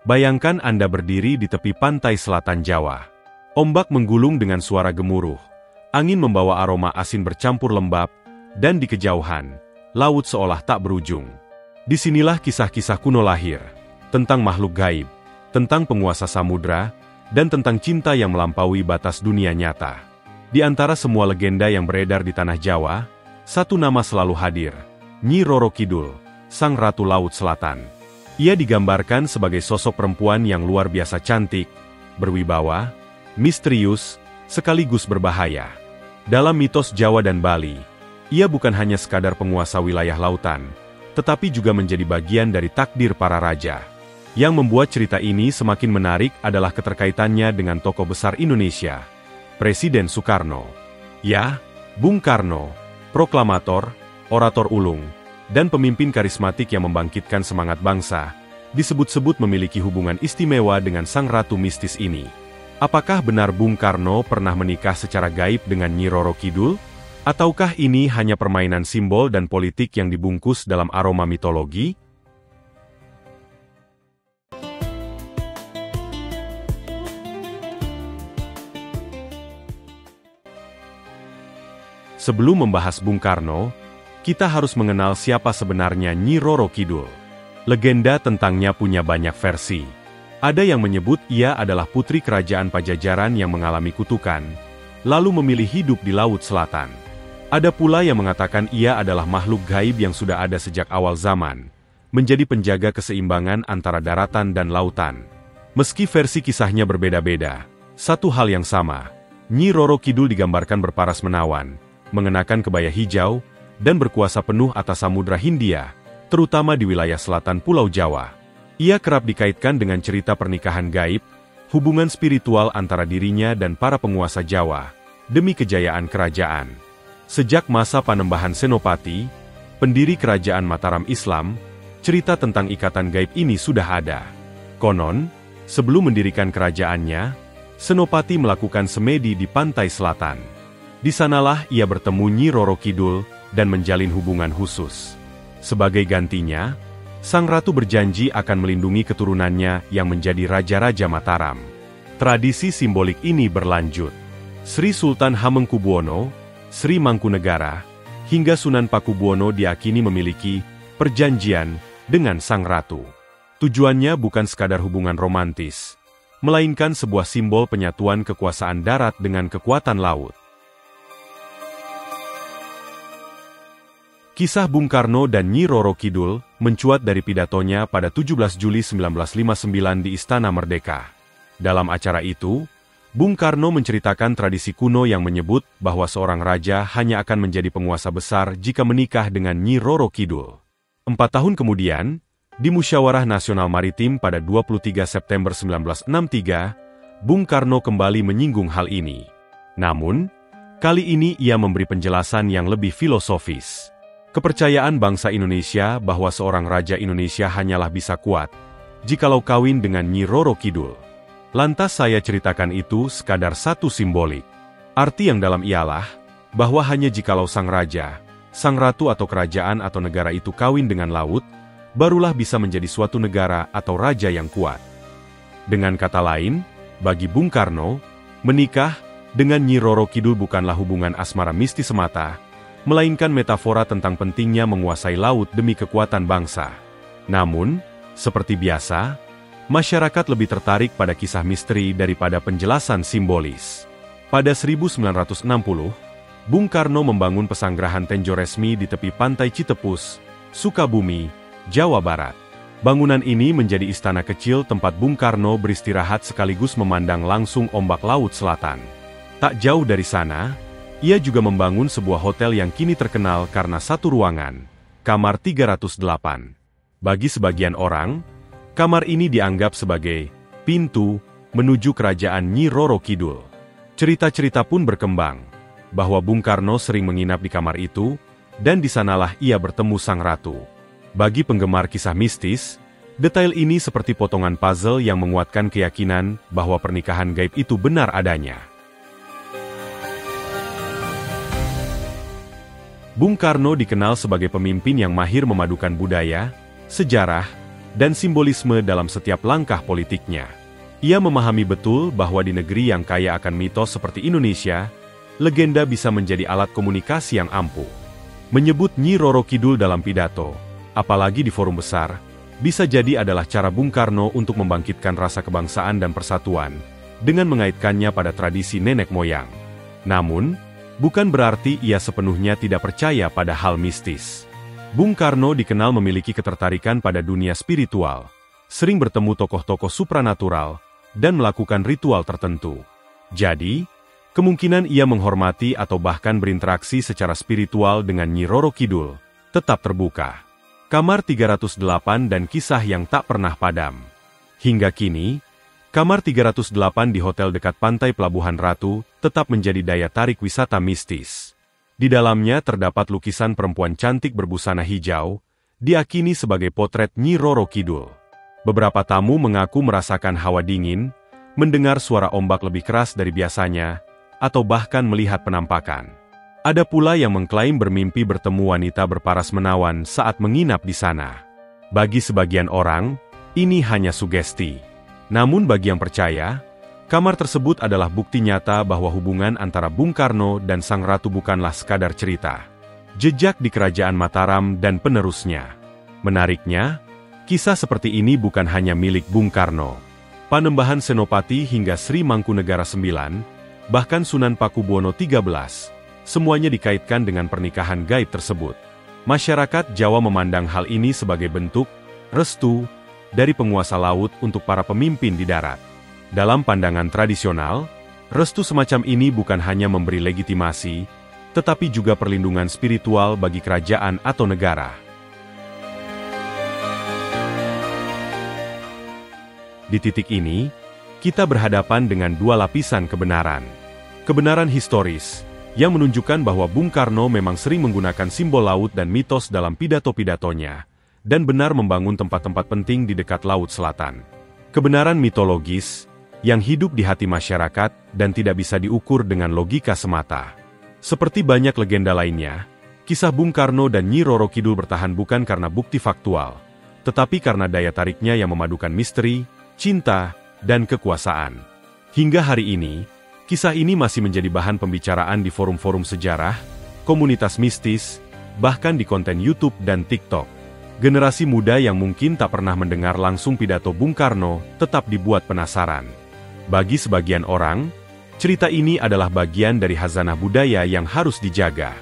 Bayangkan Anda berdiri di tepi pantai selatan Jawa. Ombak menggulung dengan suara gemuruh. Angin membawa aroma asin bercampur lembab, dan di kejauhan, laut seolah tak berujung. Disinilah kisah-kisah kuno lahir, tentang makhluk gaib, tentang penguasa samudra, dan tentang cinta yang melampaui batas dunia nyata. Di antara semua legenda yang beredar di tanah Jawa, satu nama selalu hadir, Nyi Roro Kidul, Sang Ratu Laut Selatan. Ia digambarkan sebagai sosok perempuan yang luar biasa cantik, berwibawa, misterius, sekaligus berbahaya. Dalam mitos Jawa dan Bali, ia bukan hanya sekadar penguasa wilayah lautan, tetapi juga menjadi bagian dari takdir para raja. Yang membuat cerita ini semakin menarik adalah keterkaitannya dengan tokoh besar Indonesia, Presiden Soekarno. Ya, Bung Karno, proklamator, orator ulung, dan pemimpin karismatik yang membangkitkan semangat bangsa, disebut-sebut memiliki hubungan istimewa dengan sang ratu mistis ini. Apakah benar Bung Karno pernah menikah secara gaib dengan Nyi Roro Kidul? Ataukah ini hanya permainan simbol dan politik yang dibungkus dalam aroma mitologi? Sebelum membahas Bung Karno, kita harus mengenal siapa sebenarnya Nyi Roro Kidul. Legenda tentangnya punya banyak versi. Ada yang menyebut ia adalah putri kerajaan Pajajaran yang mengalami kutukan, lalu memilih hidup di Laut Selatan. Ada pula yang mengatakan ia adalah makhluk gaib yang sudah ada sejak awal zaman, menjadi penjaga keseimbangan antara daratan dan lautan. Meski versi kisahnya berbeda-beda, satu hal yang sama, Nyi Roro Kidul digambarkan berparas menawan, mengenakan kebaya hijau, dan berkuasa penuh atas Samudra Hindia, terutama di wilayah selatan Pulau Jawa. Ia kerap dikaitkan dengan cerita pernikahan gaib, hubungan spiritual antara dirinya dan para penguasa Jawa, demi kejayaan kerajaan. Sejak masa Panembahan Senopati, pendiri kerajaan Mataram Islam, cerita tentang ikatan gaib ini sudah ada. Konon, sebelum mendirikan kerajaannya, Senopati melakukan semedi di pantai selatan. Di sanalah ia bertemu Nyi Roro Kidul dan menjalin hubungan khusus. Sebagai gantinya, sang ratu berjanji akan melindungi keturunannya yang menjadi raja-raja Mataram. Tradisi simbolik ini berlanjut. Sri Sultan Hamengkubuwono, Sri Mangkunegara, hingga Sunan Pakubuwono diakini memiliki perjanjian dengan sang ratu. Tujuannya bukan sekadar hubungan romantis, melainkan sebuah simbol penyatuan kekuasaan darat dengan kekuatan laut. Kisah Bung Karno dan Nyi Roro Kidul mencuat dari pidatonya pada 17 Juli 1959 di Istana Merdeka. Dalam acara itu, Bung Karno menceritakan tradisi kuno yang menyebut bahwa seorang raja hanya akan menjadi penguasa besar jika menikah dengan Nyi Roro Kidul. 4 tahun kemudian, di Musyawarah Nasional Maritim pada 23 September 1963, Bung Karno kembali menyinggung hal ini. Namun, kali ini ia memberi penjelasan yang lebih filosofis. Kepercayaan bangsa Indonesia bahwa seorang raja Indonesia hanyalah bisa kuat jikalau kawin dengan Nyi Roro Kidul. Lantas saya ceritakan itu sekadar satu simbolik. Arti yang dalam ialah bahwa hanya jikalau sang raja, sang ratu atau kerajaan atau negara itu kawin dengan laut, barulah bisa menjadi suatu negara atau raja yang kuat. Dengan kata lain, bagi Bung Karno, menikah dengan Nyi Roro Kidul bukanlah hubungan asmara mistis semata, melainkan metafora tentang pentingnya menguasai laut demi kekuatan bangsa. Namun, seperti biasa, masyarakat lebih tertarik pada kisah misteri daripada penjelasan simbolis. Pada 1960, Bung Karno membangun pesanggrahan Tenjo Resmi di tepi pantai Citepus, Sukabumi, Jawa Barat. Bangunan ini menjadi istana kecil tempat Bung Karno beristirahat sekaligus memandang langsung ombak Laut Selatan. Tak jauh dari sana, ia juga membangun sebuah hotel yang kini terkenal karena satu ruangan, kamar 308. Bagi sebagian orang, kamar ini dianggap sebagai pintu menuju kerajaan Nyi Roro Kidul. Cerita-cerita pun berkembang, bahwa Bung Karno sering menginap di kamar itu, dan di sanalah ia bertemu sang ratu. Bagi penggemar kisah mistis, detail ini seperti potongan puzzle yang menguatkan keyakinan bahwa pernikahan gaib itu benar adanya. Bung Karno dikenal sebagai pemimpin yang mahir memadukan budaya, sejarah, dan simbolisme dalam setiap langkah politiknya. Ia memahami betul bahwa di negeri yang kaya akan mitos seperti Indonesia, legenda bisa menjadi alat komunikasi yang ampuh. Menyebut Nyi Roro Kidul dalam pidato, apalagi di forum besar, bisa jadi adalah cara Bung Karno untuk membangkitkan rasa kebangsaan dan persatuan, dengan mengaitkannya pada tradisi nenek moyang. Namun, bukan berarti ia sepenuhnya tidak percaya pada hal mistis. Bung Karno dikenal memiliki ketertarikan pada dunia spiritual, sering bertemu tokoh-tokoh supranatural, dan melakukan ritual tertentu. Jadi, kemungkinan ia menghormati atau bahkan berinteraksi secara spiritual dengan Nyi Roro Kidul tetap terbuka. Kamar 308 dan kisah yang tak pernah padam. Hingga kini, Kamar 308 di hotel dekat pantai Pelabuhan Ratu tetap menjadi daya tarik wisata mistis. Di dalamnya terdapat lukisan perempuan cantik berbusana hijau, diakini sebagai potret Nyi Roro Kidul. Beberapa tamu mengaku merasakan hawa dingin, mendengar suara ombak lebih keras dari biasanya, atau bahkan melihat penampakan. Ada pula yang mengklaim bermimpi bertemu wanita berparas menawan saat menginap di sana. Bagi sebagian orang, ini hanya sugesti. Namun bagi yang percaya, kamar tersebut adalah bukti nyata bahwa hubungan antara Bung Karno dan Sang Ratu bukanlah sekadar cerita. Jejak di Kerajaan Mataram dan penerusnya. Menariknya, kisah seperti ini bukan hanya milik Bung Karno. Panembahan Senopati hingga Sri Mangkunegara IX, bahkan Sunan Pakubuwono XIII, semuanya dikaitkan dengan pernikahan gaib tersebut. Masyarakat Jawa memandang hal ini sebagai bentuk restu dari penguasa laut untuk para pemimpin di darat. Dalam pandangan tradisional, restu semacam ini bukan hanya memberi legitimasi, tetapi juga perlindungan spiritual bagi kerajaan atau negara. Di titik ini, kita berhadapan dengan dua lapisan kebenaran. Kebenaran historis, yang menunjukkan bahwa Bung Karno memang sering menggunakan simbol laut dan mitos dalam pidato-pidatonya, dan benar membangun tempat-tempat penting di dekat Laut Selatan. Kebenaran mitologis, yang hidup di hati masyarakat dan tidak bisa diukur dengan logika semata. Seperti banyak legenda lainnya, kisah Bung Karno dan Nyi Roro Kidul bertahan bukan karena bukti faktual, tetapi karena daya tariknya yang memadukan misteri, cinta, dan kekuasaan. Hingga hari ini, kisah ini masih menjadi bahan pembicaraan di forum-forum sejarah, komunitas mistis, bahkan di konten YouTube dan TikTok. Generasi muda yang mungkin tak pernah mendengar langsung pidato Bung Karno tetap dibuat penasaran. Bagi sebagian orang, cerita ini adalah bagian dari khazanah budaya yang harus dijaga.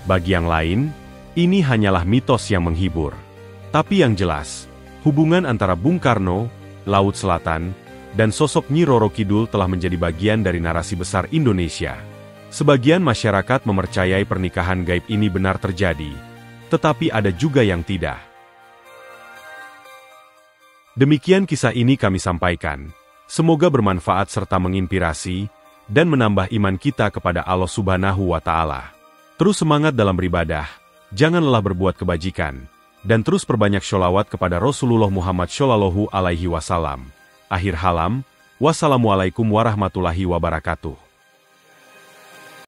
Bagi yang lain, ini hanyalah mitos yang menghibur. Tapi yang jelas, hubungan antara Bung Karno, Laut Selatan, dan sosok Nyi Roro Kidul telah menjadi bagian dari narasi besar Indonesia. Sebagian masyarakat mempercayai pernikahan gaib ini benar terjadi, tetapi ada juga yang tidak. Demikian kisah ini kami sampaikan. Semoga bermanfaat serta menginspirasi, dan menambah iman kita kepada Allah Subhanahu wa Ta'ala. Terus semangat dalam beribadah, jangan lelah berbuat kebajikan, dan terus perbanyak sholawat kepada Rasulullah Muhammad Shallallahu Alaihi Wasallam. Akhir halam, wassalamualaikum warahmatullahi wabarakatuh.